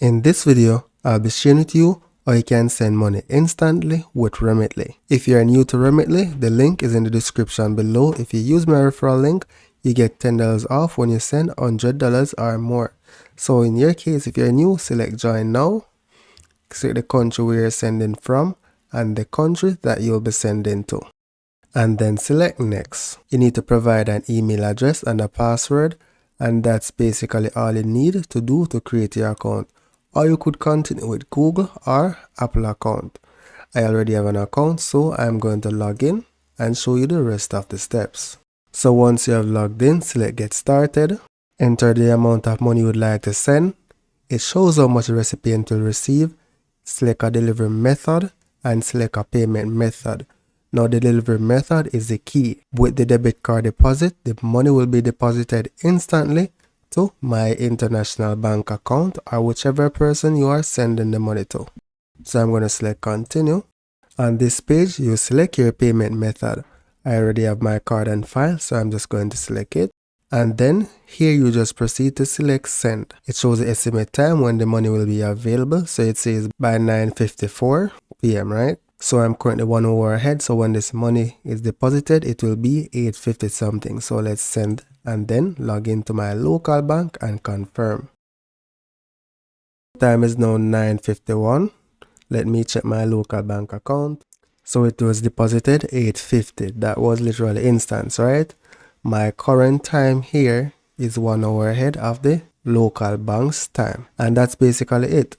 In this video, I'll be sharing with you how you can send money instantly with Remitly. If you're new to Remitly, the link is in the description below. If you use my referral link, you get $10 off when you send $100 or more. So in your case, if you're new, select join now, select the country where you're sending from and the country that you'll be sending to. And then select next. You need to provide an email address and a password, and that's basically all you need to do to create your account. Or you could continue with Google or Apple account. I already have an account, so I'm going to log in and show you the rest of the steps. So once you have logged in, select get started. Enter the amount of money you would like to send. It shows how much the recipient will receive. Select a delivery method and select a payment method. Now the delivery method is the key. With the debit card deposit, the money will be deposited instantly to my international bank account or whichever person you are sending the money to. So I'm going to select continue. On this page, you select your payment method. I already have my card and file, so I'm just going to select it. And then here you just proceed to select send. It shows the estimate time when the money will be available. So it says by 9:54 p.m. right? So I'm currently 1 hour ahead. So when this money is deposited, it will be 8:50 something. So let's send and then log into my local bank and confirm. Time is now 9:51. Let me check my local bank account. So it was deposited 8:50. That was literally instant, right? My current time here is 1 hour ahead of the local bank's time. And that's basically it.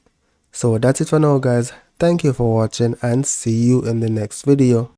So that's it for now, guys. Thank you for watching and see you in the next video.